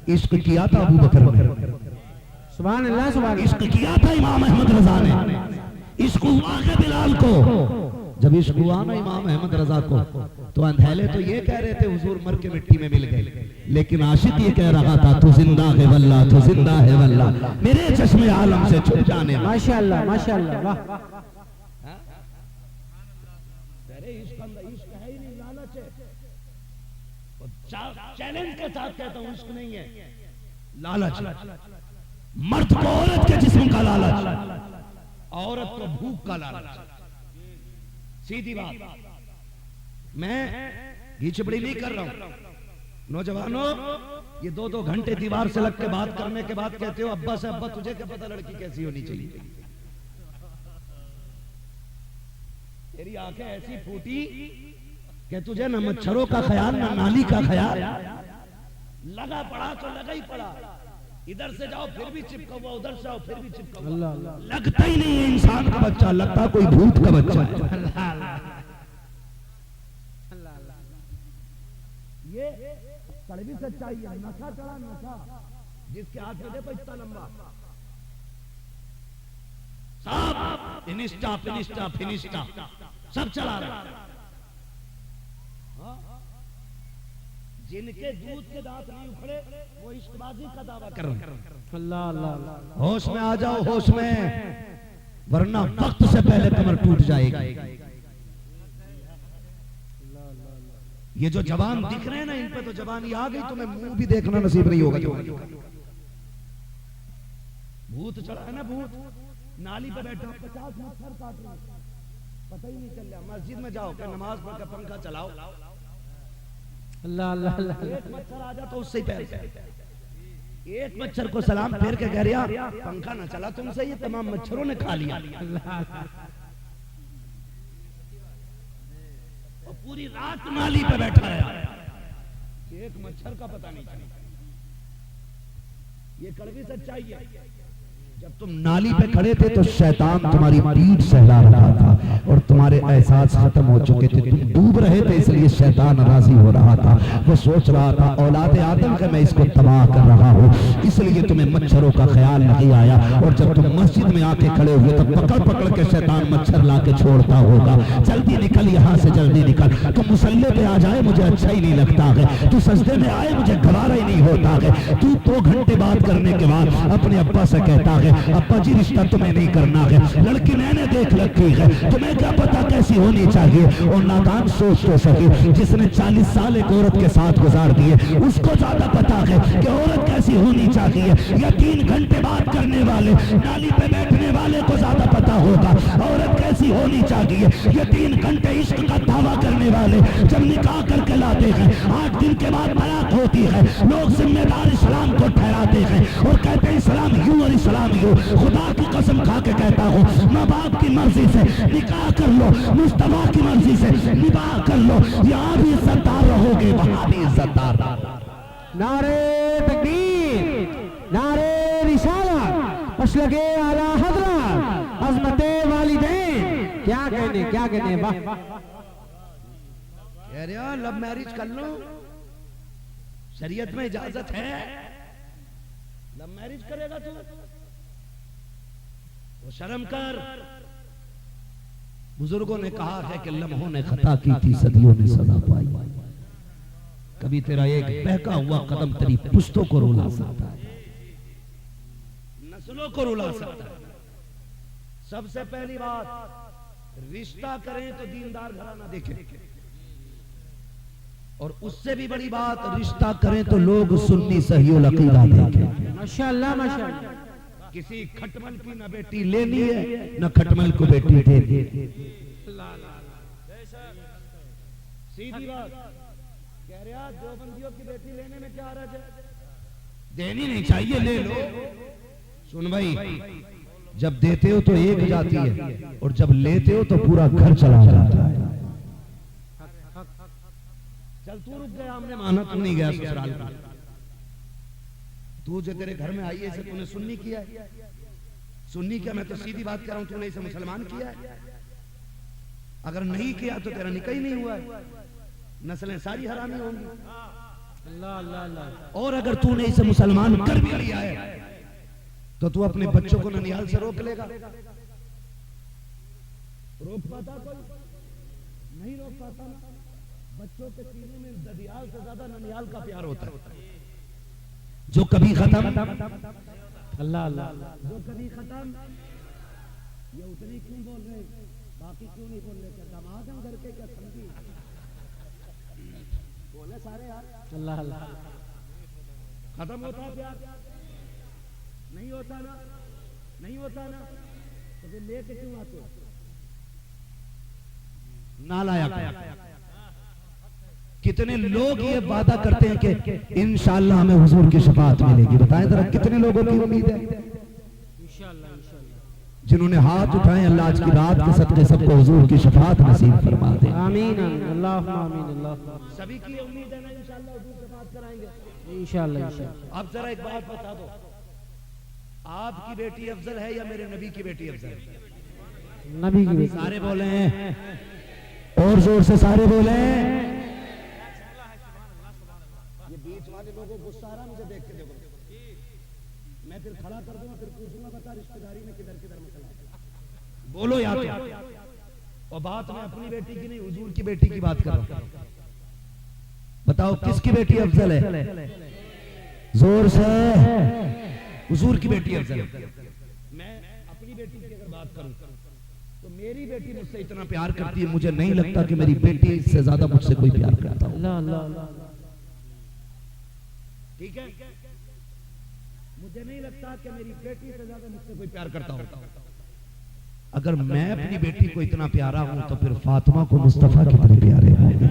इश्क किया था अबू बकर ने, सुभान अल्लाह, सुभान इश्क किया था इमाम अहमद रजा ने, इश्क हुआ है बिलाल को। जब इश्क हुआ ना इमाम अहमद रजा को, तो अंधेले तो ये कह रहे थे हुजूर मर के मिट्टी में मिल गए, लेकिन आशिक ये कह रहा था तू जिंदा है वल्लाह, तू जिंदा है वल्लाह, मेरे चश्मे आलम से छुप जाने। माशाअल्लाह, माशाअल्लाह, वाह। चैलेंज के साथ कहता हूं इश्क नहीं है, लालच। मर्द को औरत के जिस्म का लालच, औरत को भूख का लालच। सीधी बात, मैं घी चिपड़ी नहीं कर रहा हूं। नौजवानों, ये 2-2 घंटे दीवार से लग के बात करने के बाद कहते हो अब्बा से, अब्बा तुझे क्या पता लड़की कैसी होनी चाहिए। तेरी आंखें ऐसी फूटी कि तुझे न मच्छरों का ख्याल न नाली का ख्याल, लगा पड़ा तो लगा ही पड़ा, इधर से जाओ फिर भी चिपका हुआ, उधर से आओ फिर भी चिपका हुआ, लगता ही नहीं है इंसान का बच्चा, लगता कोई भूत का बच्चा है। ये कड़वी सच्चाई है। नशा चढ़ा, नशा जिसके हाथ में देखो इतना लंबा, सब फिनिस्टा फिनिस्टा फिनिस्टा सब चला रहा है। जिनके दूध के दांत नहीं उखड़े वो इश्कबाजी का दावा कर रहे हैं। अल्लाह अल्लाह, होश में आ जाओ, होश में, वरना वक्त से पहले कमर टूट जाएगी। ये जो जवान दिख रहे हैं ना, इन पे तो जवानी आ गई, तुम्हें मुंह भी देखना नसीब नहीं होगा। भूत चढ़ा है ना, भूत नाली पे बैठा 50 मच्छर काट रहे, पता ही नहीं चल रहा। मस्जिद में जाओ कि नमाज पढ़ के पंखा चलाओ, अल्लाह अल्लाह अल्लाह, एक मच्छर आ जा तो उससे ही पैर, एक मच्छर को सलाम फेर के कह रहा पंखा ना चला तुमसे, ये तमाम मच्छरों ने खा लिया। और पूरी रात नाली पे बैठा है, एक मच्छर का पता नहीं चला। ये कड़वी सच्चाई है। जब तुम नाली पे खड़े थे तो शैतान तुम्हारी पीठ सहला रहा था और तुम्हारे एहसास खत्म हो चुके थे, तुम डूब रहे थे, इसलिए शैतान राजी हो रहा था। वो सोच रहा था औलाद आदम का मैं इसको तबाह कर रहा हूँ, इसलिए तुम्हें मच्छरों का ख्याल नहीं आया। और जब तुम मस्जिद में आके खड़े हुए तो पकड़ पकड़ के शैतान मच्छर ला के छोड़ता होगा, जल्दी निकल यहाँ से, जल्दी निकल, तू मुसल्ले पे आ जाए मुझे अच्छा ही नहीं लगता है, तू सजदे में आए मुझे गवारा ही नहीं होता है। तू 2 घंटे बात करने के बाद अपने अब्बा से कहता है अब्बा जी रिश्ता तुम्हें नहीं करना है, लड़की मैंने देख रखी है, तुम्हें क्या पता कैसी होनी चाहिए। और नादान सोच तो सके, जिसने 40 साल एक औरत के साथ गुजार दिए उसको ज्यादा पता है कि औरत कैसी होनी चाहिए, या 3 घंटे बात करने वाले नाली पे बैठने वाले को ज्यादा पता होगा औरत कैसी होनी चाहिए। ये 3 घंटे इश्क का दावा करने वाले जब निकाह करके लाते हैं, 8 दिन के बाद तलाक होती है, लोग जिम्मेदार इस्लाम को ठहराते हैं और कहते हैं इस्लाम यूं और इस्लाम यूं। खुदा की कसम खा के कहता हूँ, माँ बाप की मर्जी से निकाह कर लो, मुस्तफा की मर्जी से निकाह कर लो, यहाँ भी इज्जतदार रहोगे, वहाँ भी इज्जतदार। नारे तकबीर, नारे रिसालत, मसलके आला हज़रत, अज़मते वालिदैन, क्या कहने वाह। कह रहे हो लव मैरिज कर लो, शरीयत में इजाजत है, लव मैरिज करेगा तू, वो शर्म कर। बुजुर्गों ने कहा है कि लम्हों ने खता की थी, सदियों ने सजा पाई, कभी तेरा एक बहका हुआ कदम तेरी पुश्तों को रुला सकता है, नस्लों को रुला सकता है। सबसे पहली बात, रिश्ता करें तो दीनदार घराना देखें, और उससे भी बड़ी बात, रिश्ता करें तो लोग सुन्नी सहीउल अकीदा देखें। माशाअल्लाह, माशाअल्लाह, किसी खटमल की न बेटी लेनी है न खटमल को बेटी देनी है। सीधी बात कह रहे हैं, देवबंदियों की बेटी लेने में क्या हर्ज है, देनी नहीं चाहिए, ले लो। सुन भाई, जब देते हो तो एक जाती है और जब लेते हो तो पूरा घर चला जाता है। चल तू रुक गया, हमने माना, तू नहीं गया ससुराल का, तू जो तेरे घर में आई है इसे तूने सुन्नी किया है, सुन्नी क्या, मैं तो सीधी बात कर रहा हूं, तूने इसे मुसलमान किया है। अगर नहीं किया तो तेरा निकाह ही नहीं हुआ है, नस्लें सारी हरामी होंगी। अल्लाह अल्लाह अल्लाह। और अगर तूने इसे मुसलमान कर भी लिया है तो तू अपने बच्चों को ननिहाल से रोक लेगा? रोक पाता कोई? नहीं रोक पाता ना। बच्चों के सीने में ददियाल से ज्यादा ननिहाल का प्यार होता है, जो कभी खत्म। अल्लाह अल्लाह। जो कभी खत्म। ये उतने क्यों बोल रहे, बाकी क्यों नहीं बोल रहे? क्या दामाद हैं घर के, क्या समझी? बोले सारे यार। अल्लाह अल्लाह। खत्म होता है प्यार? नहीं होता ना, नहीं होता ना। तो फिर लेके क्यों आते हो? नालायक। कितने लोग ये वादा करते हैं कि इंशाअल्लाह हमें हुजूर की शफाअत मिलेगी। बताएं जरा कितने लोगों की उम्मीद है? इंशाअल्लाह इंशाअल्लाह। जिन्होंने हाथ उठाए, अल्लाह आज की रात के सदके सबको हुजूर की शफाअत नसीब फरमा दे। आमीन अल्लाहुम्मा आमीन अल्लाह। सभी की उम्मीद है ना इंशाअल्लाह हुजूर शफाअत कराएंगे इंशाअल्लाह इंशाअल्लाह। अब जरा एक बात बता दो, आपकी बेटी अफजल है या मेरे नबी की बेटी अफजल है? नबी की बेटी। सारे बोले हैं, और जोर से सारे बोले हैं। ये बीच वाले लोगों को गुस्सा आ रहा, मुझे देख के देखो। मैं फिर खड़ा कर दूंगा, फिर पूछूंगा बता रिश्तेदारी में किधर किधर मसला है। बोलो या तो। और बात मैं अपनी बेटी की नहीं, हुजूर की बेटी की बात कर रहा हूं। बताओ किसकी बेटी अफजल है? जोर से। हुजूर की बेटी अफजल है। मैं अपनी बेटी की अगर बात करूं तो मेरी बेटी मुझसे इतना प्यार करती है, मुझे नहीं लगता कि मेरी बेटी से ज्यादा मुझसे कोई प्यार करता हो। अल्लाह अल्लाह। ठीक है, मुझे नहीं लगता कि मेरी बेटी से ज्यादा मुझसे कोई प्यार करता हो। अगर मैं अपनी बेटी को इतना प्यारा हूं तो फिर फातिमा को मुस्तफा कितने प्यारे होंगे।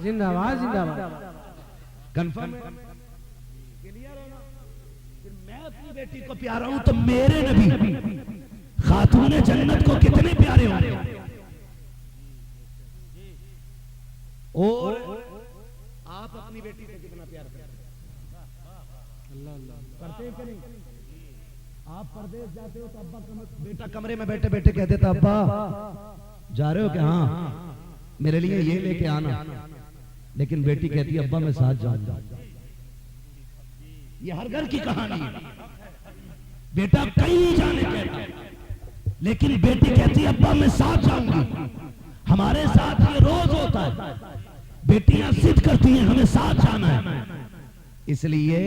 जिंदाबाद जिंदाबाद। कंफर्म है? क्लियर है ना? फिर मैं अपनी बेटी को प्यारा हूं तो मेरे नबी खातून जन्नत को कितने प्यारे होंगे। और आप अपनी बेटी से कितना प्यार करते हैं? करते हैं कि नहीं? आप परदेश जाते हो तो अब्बा बेटा कमरे में बैठे बैठे कह देता, अब्बा जा रहे हो क्या? हाँ, मेरे लिए ये लेके आना। लेकिन बेटी कहती है, अब्बा मैं साथ जाऊंगा। ये हर घर की कहानी है। बेटा कहीं जाने कहता है, लेकिन बेटी कहती है, अब्बा मैं साथ जाऊंगी। हमारे साथ ये रोज होता है। बेटियां जिद करती हैं हमें साथ जाना है। इसलिए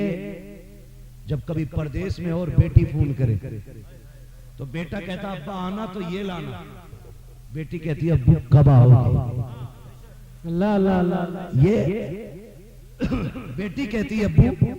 जब कभी परदेश में और बेटी फोन करे तो बेटा कहता, अब्बा आना तो ये लाना। बेटी कहती है, अब्बू कब आओगे? अल्लाह अल्लाह अल्लाह। ये बेटी कहती है, अब्बू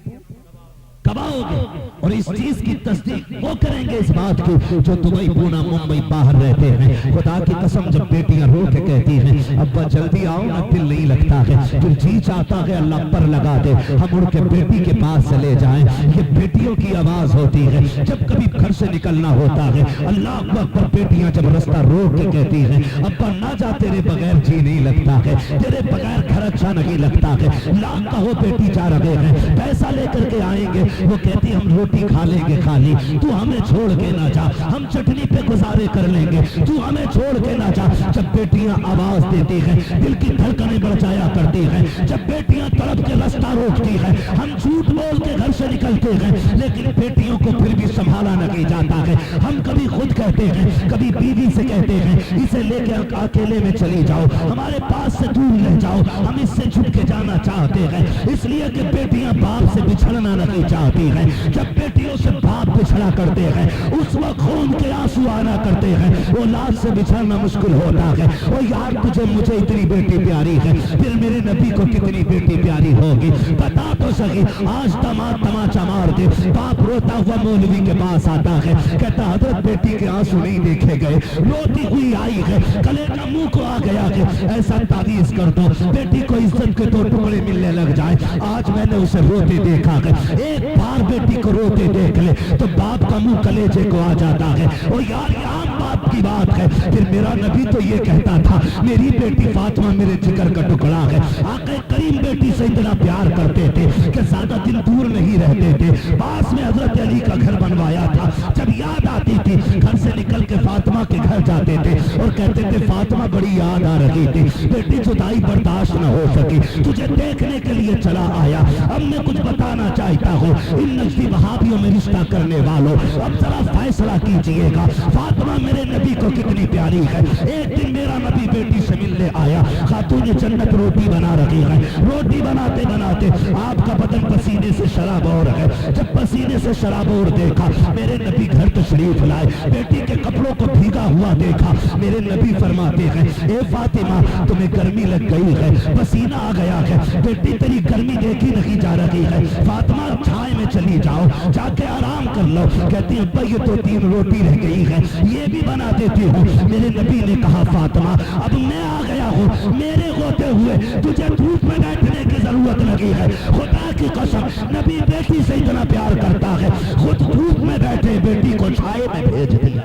कब आओगे? और इस चीज की तस्दीक वो करेंगे इस बात की जो दुबई, पूना, मुंबई बाहर रहते हैं। खुदा की कसम जब बेटियां रो के कहती हैं, अब्बा जल्दी आओ ना, दिल नहीं लगता है। फिर जी चाहता है अल्लाह पर लगा दे, हम उड़ के बेटी के पास चले जाएं। ये बेटियों की आवाज होती है जब कभी घर से निकलना होता है। अल्लाह अकबर। बेटियां जब रास्ता रोक के कहती हैं, अब्बा ना जा, तेरे बगैर जी नहीं लगता है, तेरे बगैर घर अच्छा नहीं लगता है। लाख कहो बेटी जा रहे हैं, पैसा लेकर के आएंगे। वो कहती हम रोटी खा लेंगे खाली, तू हमें छोड़ के ना जा, हम चटनी पे गुजारे कर लेंगे, तू हमें छोड़ के ना जा। जब बेटियां आवाज देती हैं, दिल की धड़कनें बढ़ जाया करती हैं। जब बेटियां तड़प के रास्ता रोकती हैं, हम झूठ बोल के घर से निकलते हैं, लेकिन बेटियों को फिर भी संभाला नहीं जाता है। हम कभी खुद कहते हैं, कभी बीवी से कहते हैं, इसे लेके अकेले में चली जाओ, हमारे पास से दूर रह जाओ, हम इससे छुप के जाना चाहते हैं। इसलिए कि बेटियां बाप से बिछड़ना नहीं चाहती है। जब बेटियों से बाप बिछड़ा करते हैं, उस वक्त खून के आंसू आना करते हैं, औलाद से बिछड़ना मुश्किल होता है। और यार तुझे मुझे इतनी बेटी प्यारी है, फिर मेरे नबी को कितनी बेटी प्यारी होगी? बता तो सही। आज दामाद तमाचा मार दे, बाप रोता हुआ मौलवी के पास आता है, कहता हजरत बेटी के आंसू नहीं देखे गए, रोती हुई आई है, गले का मुंह को आ गया है, ऐसा तावीज कर दो बेटी को इज्जत के 2 टुकड़े मिलने लग जाए। आज मैंने उसे रोते देखा है। एक बार बेटी को रोते देख ले तो बाप का मुंह कलेजे को आ जाता है। और यार ये आम बाप की बात है। फिर मेरा नबी तो ये कहता था, मेरी बेटी फातिमा मेरे जिगर का टुकड़ा है। आके करीम बेटी से इतना प्यार करते थे कि ज्यादा दिन दूर नहीं रहते थे, पास में हजरत अली का घर बनवाया था। जब याद आती थी घर से निकल के फातिमा के घर जाते थे और कहते थे फातिमा बड़ी याद आ रही थी, बेटी जुदाई बर्दाश्त न हो सकी, तुझे देखने के लिए चला आया। अब मैं कुछ बताना चाहता हूँ इन नजदी वहाबियों में रिश्ता करने वालों, अब जरा फैसला कीजिएगा फातिमा मेरे नबी को कितनी प्यारी है। एक दिन मेरा नबी बेटी से मिलने आया, खातून जन्नत रोटी बना रही है, रोटी बनाते बनाते आपका बदन पसीने से शराबोर है। जब पसीने से शराबोर देखा मेरे नबी घर तशरीफ लाए, बेटी के कपड़ों को भीगा हुआ देखा, मेरे नबी फरमाते हैं ए फातिमा तुम्हें गर्मी लग गई है, पसीना आ गया है, बेटी तेरी गर्मी देखी नहीं जा रही है, फातिमा छाए में चली जाओ, जाके आराम कर लो। कहती है अब्बा ये तो 3 रोटी रह गई है, ये भी बना देती हूँ। मेरे नबी ने कहा फातिमा अब मैं आ गया हूँ, मेरे होते हुए तुझे धूप में बैठने की जरूरत लगी है। खुदा की कसम नबी बेटी से इतना प्यार करता है, खुद धूप में बैठे बेटी को छाए में भेज दिया।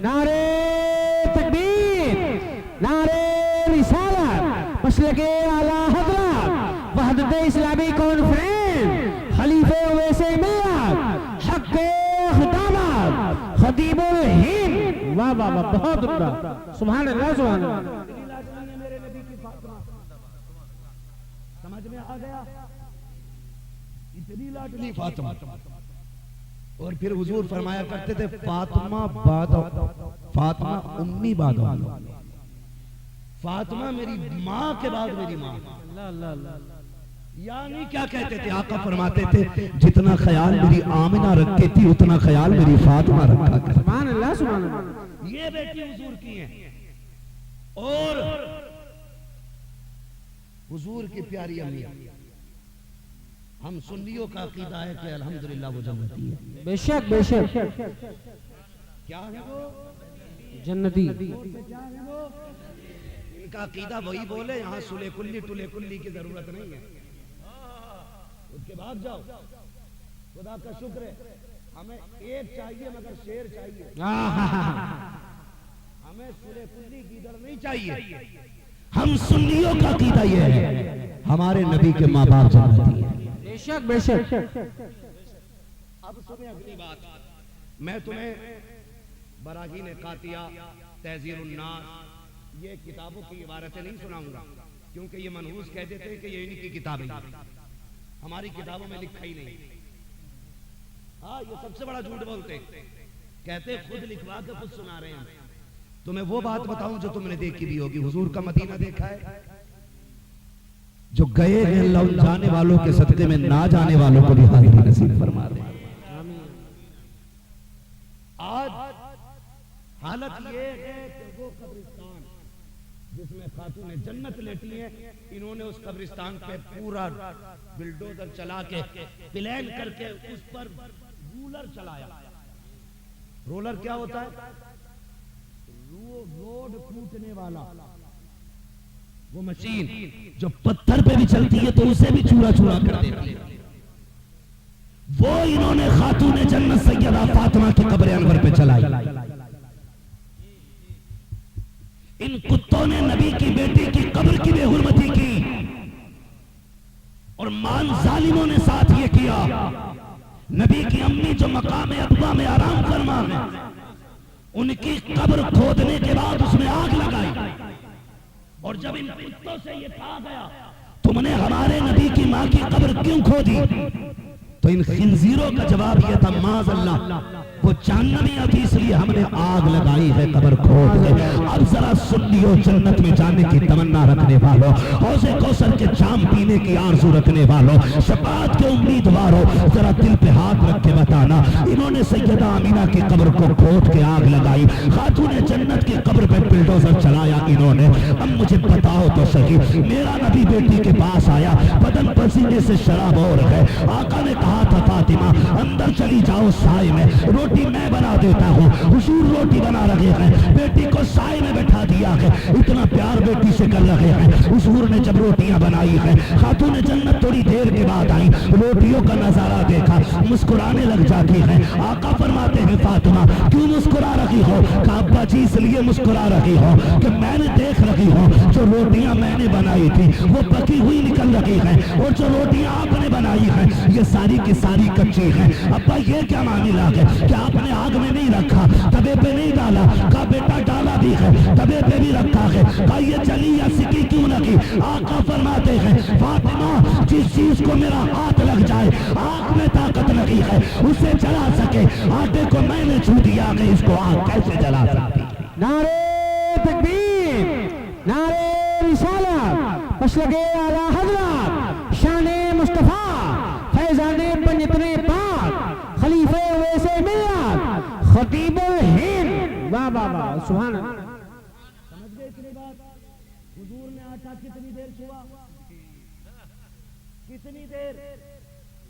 नारे तकबीर, नारे रिसालत, मसलके आला हज़रत, वहदत इस्लामी कॉन्फ्रेंस, खलीफे वैसे मिल्लत, हक़-ए खिताबत, खतीबुल हिंद। वाह वाह वाह, बहुत उम्दा, सुभान अल्लाह सुभान अल्लाह। समझ में आ गया, इतनी लाडली फातिमा। और फिर हुजूर फरमाया करते थे फातिमा बाद फातिमा उम्मी बाद, फातिमा मेरी माँ के बाद मेरी माँ। अल्लाह अल्लाह अल्लाह। यानी क्या कहते थे आका फरमाते थे जितना ख्याल मेरी आमिना रखती थी उतना ख्याल मेरी फातिमा रखा करती। सुभान अल्लाह सुभान अल्लाह। ये बेटी हुजूर की है और हुजूर की प्यारी अम्मी। हम सुन्नियों का अकीदा है कि अल्हम्दुलिल्लाह वो जन्नती है। बेशक बेशक। क्या है वो? जन्नती। क्या है वो? इनका अकीदा वही बोले, यहाँ सुले कुल्ली टुले कुल्ली की जरूरत नहीं है। उसके बाद जाओ, खुदा का शुक्र है हमें एक चाहिए मगर शेर चाहिए, हमें सुले कुल्ली की इधर नहीं चाहिए। हम सुन्नियों का अकीदा ये है हमारे नबी के माँ बाप जन्नती है। बेशक बेशक। अब सुने अगली बात, मैं तुम्हें बराहीन कातिया, तहज़ीरुन नास ये किताबों की इबारतें नहीं सुनाऊंगा क्योंकि ये मनहूस कह देते हैं कि ये इनकी किताबें हमारी किताबों में लिखा ही नहीं। हाँ ये सबसे बड़ा झूठ बोलते, कहते खुद लिखवा के खुद सुना रहे हैं। तुम्हें वो बात बताऊं जो तुमने देखी भी होगी, हुजूर का मदीना देखा है, जो गए हैं अल्लाह उन जाने वालों के सदके में ना जाने वालों को भी हाजिरी नसीब फरमा दे। आज हालत ये है कि वो कब्रिस्तान जिसमें खातून जन्नत लेटी है, इन्होंने उस कब्रिस्तान पे पूरा बिल्डोजर चला के प्लान करके उस पर रूलर चलाया। रोलर क्या होता है? रोड कूटने वाला वो मशीन जो पत्थर पे भी चलती है तो उसे भी चूरा चूरा कर देती है। वो इन्होंने खातून जन्नत सैयदा फातिमा की कब्र अनवर पे चलाई। इन कुत्तों ने नबी की बेटी की कब्र की बेहुरमती की और मान जालिमों ने साथ ये किया। नबी की अम्मी जो मकाम अब्बा में आराम फरमा है, उनकी कब्र खोदने के बाद उसमें आग लगाई। और जब इन कुत्तों से ये कहा गया तुमने हमारे नबी की माँ की कब्र क्यों खोदी, तो इन खिंजीरों का जवाब यह था माज़अल्लाह वो जहन्नमी थी इसलिए हमने आग लगाई है कब्र खोद के। अब जरा सुन्नियों जन्नत में जाने की तमन्ना रखने वालों, हौज़े कौसर के जाम पीने की आरज़ू रखने वालों, शफाअत के उम्मीदवारों, जरा दिल पे हाथ रख के बताना इन्होंने सैयदा अमीना की कब्र को खोद के आग लगाई, खातून जन्नत की कब्र पे बिल्डोजर चलाया इन्होंने। अब मुझे बताओ तो सही, मेरा नबी बेटी के पास आया, बदन पसीने से शराब हो रहा है, आका ने कहा था फातिमा अंदर चली जाओ साए में, रोटी मैं बना देता हूँ। हुजूर रोटी बना रहे हैं, बेटी को साए में बैठा दिया है, इतना प्यार बेटी से कर रहे हैं। हुजूर ने जब रोटियां बनाई है, खातून जन्नत थोड़ी देर के बाद आई, रोटियों का नजारा देखा, मुस्कुराने लग जाती है। आका फरमाते हैं फातिमा क्यों मुस्कुरा रही हो? कहा अब्बा जी इसलिए मुस्कुरा रही हो कि मैंने देख रही हूँ जो रोटियां मैंने बनाई थी वो पकी हुई निकल रही है, और जो रोटियां आपने बनाई है ये सारी की सारी कच्ची है। अब्बा ये क्या मामला है कि आपने आग में नहीं रखा, तवे पे नहीं डाला? कहा बेटा डाला भी है, तवे पे भी रखा है। कहा ये जली या सिकी क्यों लगी? आका फरमाते हैं फातिमा जिस चीज को मेरा हाथ लग जाए, आग में ताकत लगी है उसे जला सके, आटे को मैंने छू दिया कि इसको आग कैसे जला सकती? नारे तकबीर, नारे रिसालत, मसलके आला हज़रत, शाने मुस्तफा, फैजाने पंजतने पाक, खलीफे वैसे मिल्लत, खतीबुल हिंद। वाह वाह वाह, सुभान अल्लाह। समझ गए इतनी बात? हुजूर ने आटा कितनी देर छुआ? कितनी देर?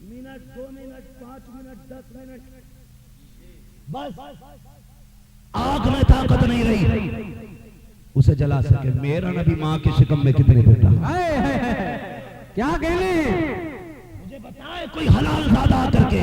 मिनट, 2 मिनट, 5 मिनट, 10 मिनट, बस। आग में ताकत नहीं रही उसे जला सके। मेरा नबी माँ के शिकम में कितने देर रहा? क्या कहने? मुझे बताए कोई हलाल ज़ादा करके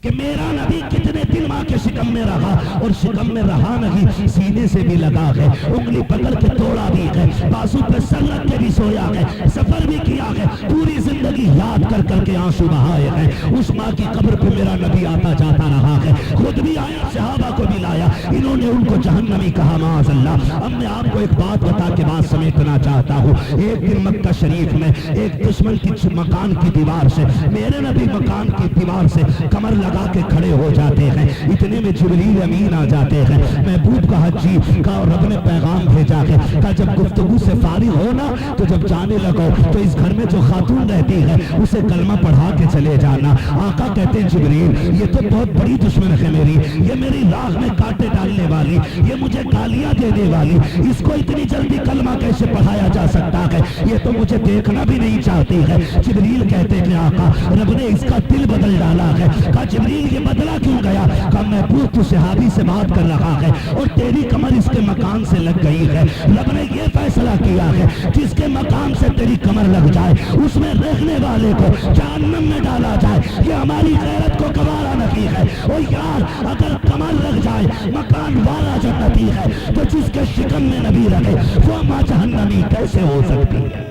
कि मेरा नबी कितने दिन माँ के शिकम में रहा, और शिकम में रहा नहीं, सीने से भी लगा है, उंगली पकड़ के तोड़ा भी है, बाजू पे सर रख के भी सोया है, सफर भी किया है, पूरी जिंदगी याद कर करके आंसू बहाए हैं। उस माँ की कब्र पे मेरा नबी आता जाता रहा है, खुद भी आया, सहाबा को भी लाया, इन्होंने उनको जहन्नमी कहा माज़अल्लाह। अब मैं आपको एक बात बता के बात समेटना चाहता हूँ। एक दिन मक्का शरीफ में एक दुश्मन की मकान की दीवार से, मेरे नबी मकान की दीवार से कमर लगा के खड़े हो जाते हैं, इतने में जिब्रील अमीन आ जाते हैं। महबूब का हजी का रब ने पैगाम भेजा है, का जब गुफ्तगू से फारिग हो ना तो जब जाने लगो तो इस घर में जो खातून रहती है उसे कलमा पढ़ा के चले जाना। आका कहते हैं जिब्रील ये तो बहुत बड़ी दुश्मन है मेरी, ये मेरी राह में कांटे डालने वाली, ये मुझे गालियां देने वाली, इसको इतनी जल्दी कलमा कैसे पढ़ाया जा सकता है? ये तो मुझे देखना भी नहीं चाहती है। जिब्रील कहते हैं आका रब ने इसका दिल बदल डाला है। का जिब्रील ये बदला क्यों गया? का महबूब तू सहाबी से बात कर रहा है और तेरी कमर इसके मकान से लग गई है, रब ने ये फैसला किया है जिसके मकान से तेरी कमर लग जाए उसमें रहने वाले को जहन्नम में डाला जाए। ये हमारी गैरत को गवारा नहीं है। ओ यार अगर कमर लग जाए मकान वाला जन्नती है तो जिसके शिकन में नबी रहे वो मां जहन्नमी कैसे हो सकती है?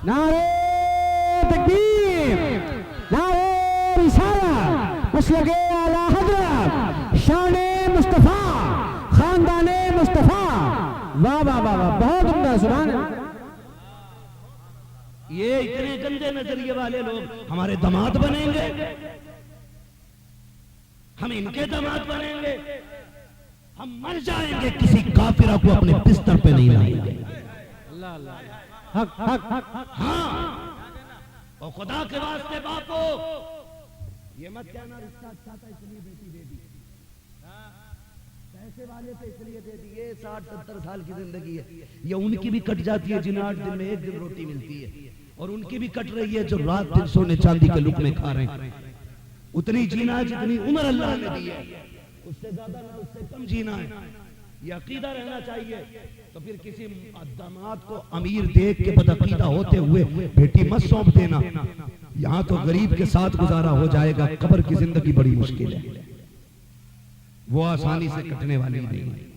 नारे तकबीर, नारे रिसालत, मसलके आला हज़रत, शाने मुस्तफा, खानदाने मुस्तफा। वाह वाह वाह वाह, बहुत उम्दा, सुभान अल्लाह। ये इतने गंदे नजरिए वाले लोग हमारे दामाद बनेंगे, हम इनके दामाद बनेंगे, हम मर जाएंगे, किसी काफिरा को अपने बिस्तर पे नहीं लाएंगे। अल्लाह अल्लाह, हक हक हक। हाँ और खुदा के वास्ते बापो ये मत कहना रिश्ता अच्छा था इसलिए बेटी दे दी, पैसे वाले थे इसलिए दे दी। ये 60-70 साल की जिंदगी है, ये उनकी भी कट जाती है जिन्हें 8 दिन में 1 दिन रोटी मिलती है, और उनकी भी कट रही है जो रात दिन सोने चांदी के लुक में खा रहे हैं। उतनी जीना है जितनी उम्र अल्लाह ने दी है, उससे ज्यादा ना उससे कम जीना है, ये अकीदा रहना चाहिए। तो फिर किसी दामाद को अमीर देख के बदअकीदा होते हुए बेटी मत सौंप देना। यहाँ तो गरीब के साथ गुजारा हो जाएगा, कब्र की जिंदगी बड़ी मुश्किल है, वो आसानी से कटने वाली नहीं है,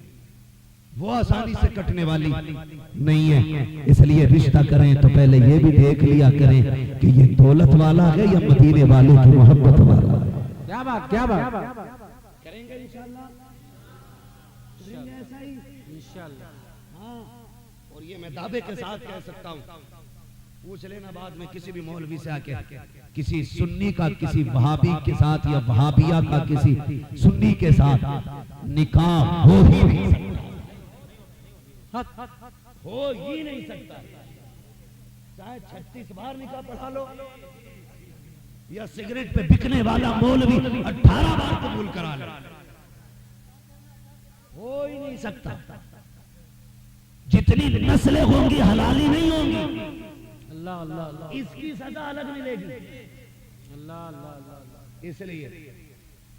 वो आसानी से कटने वाली नहीं है। इसलिए रिश्ता करें तो पहले ये भी देख लिया करें कि ये दौलत वाला है या मदीने वाले की मोहब्बत वाला है। क्या बात, क्या बात, करेंगे इंशाल्लाह, करेंगे ऐसा ही इंशाल्लाह। हाँ, और ये मैं दावे के साथ कह सकता हूँ, पूछ लेना बाद में किसी भी मौलवी से आके, किसी सुन्नी का किसी वहाबी के साथ या वहाबिया का किसी सुन्नी के साथ निकाह हो ही नहीं सकता, हो ही नहीं सकता। चाहे 36 बार निकाह पढ़ा लो या सिगरेट पे बिकने वाला मौलवी 18 बार कबूल करा लो, हो ही नहीं सकता। जितनी नस्लें होंगी हलाली नहीं होंगी, अल्लाह अल्लाह अल्लाह, इसकी सजा अलग मिलेगी। अल्लाह अल्लाह अल्लाह। इसलिए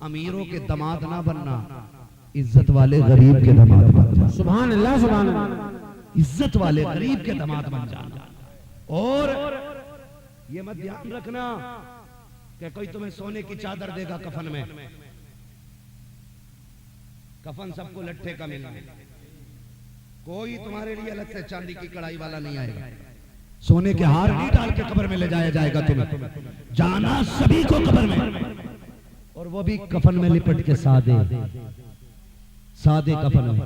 अमीरों के दामाद ना बनना, इज्जत वाले गरीब के दामाद बन जाना। सुभान अल्लाह, सुभान अल्लाह। इज्जत वाले गरीब के दामाद बन जाना। और ये मत ध्यान रखना कि कोई तुम्हें सोने की चादर देगा कफन में, कफन सबको लट्ठे का मिलना, कोई तुम्हारे लिए अलग से चांदी की कढ़ाई वाला नहीं आएगा। सोने के हार नहीं डाल के कब्र में ले जाया जाएगा तुम्हें, जाना सभी को कब्र में, और वो भी कफन में लिपट के सादे सादे कफन में।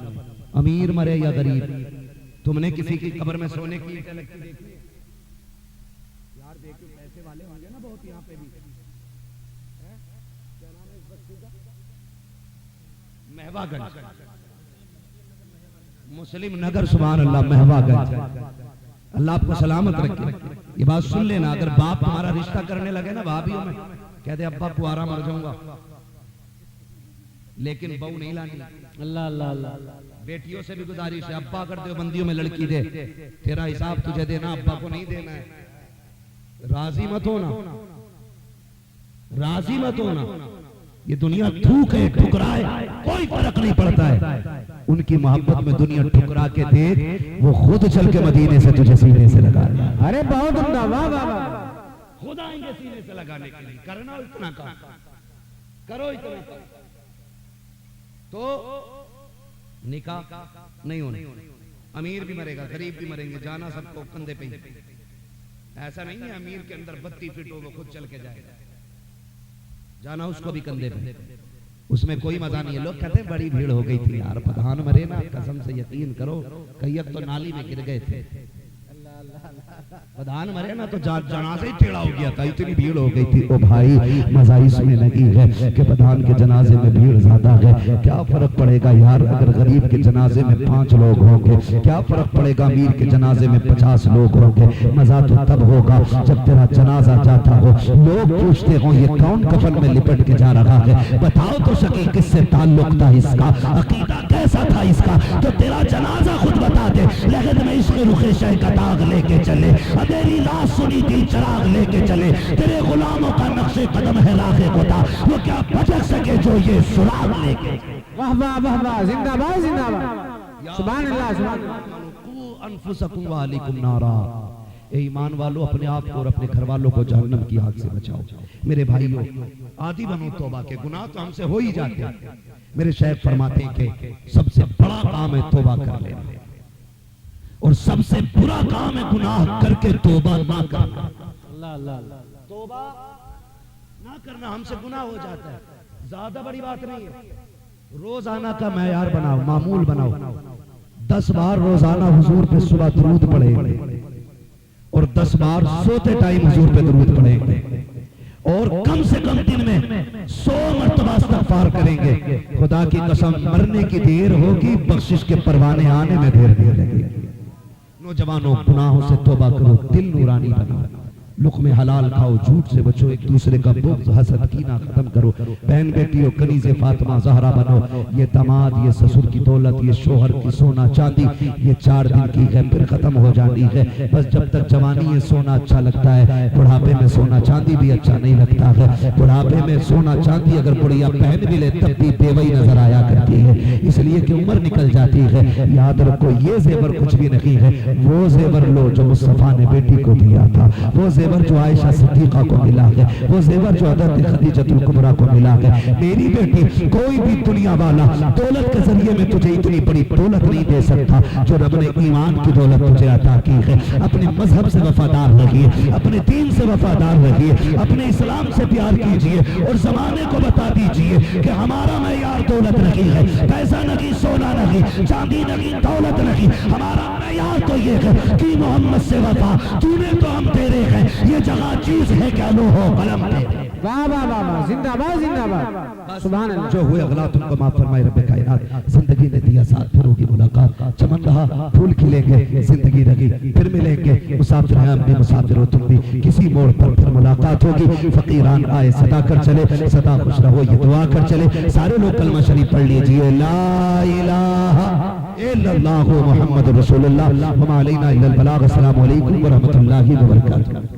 अमीर मरे या गरीब, तुमने किसी की कब्र में सोने की ईंटें लगती देखी? यार देखो पैसे वाले होंगे ना बहुत यहाँ पे भी, क्या नाम है इस बस्ती का? महवागंज, मुस्लिम नगर। सुभान अल्लाह, महवागंज। अल्लाह आपको सलामत रखे। ये बात सुन लेना, अगर बाप तुम्हारा रिश्ता करने लगे ना भाभीयों में, कहते अब्बा कुआरा मर जाऊंगा, लेकिन बहू नहीं लानी। अल्लाह अल्लाह अल्लाह। बेटियों से भी गुजारिश है, अब्बा कर दो बंदियों में लड़की दे, तेरा हिसाब तुझे देना, अब्बा को नहीं देना है। राजी मत होना, राजी मत होना। ये दुनिया थूक है, ठुकराए, कोई फर्क नहीं पड़ता है। उनकी मोहब्बत में दुनिया ठुकरा के देख, वो खुद चल के मदीने से तुझे सीने से लगा ले। अरे बहुत उम्दा, वाह वाह वाह। खुद आएंगे सीने से लगाने के लिए। करना इतना काम, करो इतना काम, तो निकाह नहीं होना। अमीर भी मरेगा, गरीब भी मरेंगे, जाना सबको कंधे पे ही। ऐसा नहीं है अमीर के अंदर 32 फीट हो वो खुद चल के जाएगा, जाना उसको भी कंधे पे। उसमें कोई मजा नहीं है। लोग कहते हैं बड़ी भीड़ हो गई थी यार, प्रधान मरे ना, कसम से यकीन करो कई तो नाली में गिर गए थे। प्रधान मरे ना तो जनाजा ही टेढ़ा हो गया था, इतनी भीड़ हो गई थी। ओ भाई मजा इसमें लगी है कि प्रधान के जनाजे में भीड़ ज्यादा है, क्या फर्क पड़ेगा यार अगर गरीब के जनाजे में 5 लोग होंगे, क्या फर्क पड़ेगा अमीर के जनाजे में 50 लोग होंगे। मजा तो तब होगा जब तेरा जनाजा जाता हो, लोग पूछते हो ये कौन कफन में लिपट के जा रहा है, बताओ तो सके किससे ताल्लुक था इसका, अकीदा कैसा था इसका, तो तेरा जनाजा खुद बता दे। लगन में इश्क़ रुखे शह का दाग लेके चले, तेरी लाश सुनी दिल चराग लेके चले, तेरे गुलामों का नक्शे कदम है राखे खुदा, वो क्या भटक सके जो ये सुराग लेके। वाह वाह वाह वाह, जिंदाबाद जिंदाबाद, सुभान अल्लाह सुभान अल्लाह। अनफुसकुम व अहलिकुम नारा, ए ईमान वालों अपने आप को और अपने घर वालों को जहन्नम की आग से बचाओ। मेरे भाइयों, आदि बनो तौबा के, गुनाह तो हमसे हो ही जाते हैं। मेरे शेख फरमाते हैं कि सबसे बड़ा काम है तौबा कर लेना, और सबसे बुरा काम है गुनाह करके तौबा ना करना। अल्लाह अल्लाह। तौबा ना करना हमसे गुनाह हो जाता है, ज्यादा बड़ी बात नहीं है। रोजाना का मैयार बनाओ, मामूल बनाओ, 10 बार रोजाना हुजूर पे सुबह दरूद पढ़े, और 10 बार सोते टाइम हुजूर पे दरूद पढ़ेंगे, और कम से कम दिन में 100 मरतबा इस्तिग़फ़ार करेंगे। खुदा की कसम मरने की देर होगी, बख्शिश के परवाने आने में देर लगेगी। नौजवानों, गुनाहों से तौबा करो, दिल नूरानी बनाओ, लुक़्मे हलाल खाओ, झूठ से बचो, एक दूसरे का बुग़्ज़ हसद कीना खत्म करो। बहन बेटियों, कनीज़े फातिमा ज़हरा बनो। ये दामाद, ये ससुर की दौलत, ये शोहर की सोना चांदी, ये 4 दिन की है, फिर खत्म हो जानी है। बस जब तक जवानी है सोना अच्छा लगता है, बुढ़ापे में सोना चांदी भी अच्छा नहीं लगता है। बुढ़ापे में सोना चांदी अगर बुढ़िया पहन भी ले तब भी बेवई नजर आया करती है, इसलिए कि उम्र निकल जाती है। याद रखो ये जेवर कुछ भी नहीं है, वो जेवर लो जो मुस्तफा ने बेटी को दिया था, वो जेवर जो आयशा सिद्दीक़ा को मिला है, वो जेवर जो हज़रत खदीजतुल कुबरा को मिला है। मेरी बेटी, कोई भी दुनिया वाला दौलत के जरिए में तुझे इतनी बड़ी दौलत नहीं दे सकता जो रब ने ईमान की दौलत तुझे अता की है। अपने मजहब से वफादार रहिए, अपने दीन से वफादार रहिए, अपने इस्लाम से प्यार कीजिए, और जमाने को बता दीजिए कि हमारा मैयार दौलत नहीं है, पैसा नहीं, सोना नहीं, चांदी नहीं, दौलत नहीं, हमारा मैयार तो ये है कि मोहम्मद से वफा, तूने तो हम तेरे हैं, ये जगह चीज है क्या लो हो कलम पे। वाह वाह वाह वाह, जिंदाबाद जिंदाबाद, सुभान अल्लाह। जो हुए अगला तुमको माफ फरमाए रब्बे कायनात। जिंदगी ने दिया साथ, फिर होगी मुलाकात, चमन रहा फूल खिलेंगे, जिंदगी रही फिर मिलेंगे। मुसाफिर हैं हम भी, मुसाफिर हो तुम भी, किसी मोड़ पर फिर मुलाकात होगी। फकीरान आए सदा कर चले, सदा खुश रहो ये दुआ कर चले। सारे लोग कलमा शरीफ पढ़ लीजिए, ला इलाहा इल्लल्लाहु मुहम्मदुर रसूलुल्लाह व मा अलैना इल्लल बलाग। अस्सलामु अलैकुम व रहमतुल्लाहि व बरकातुहू।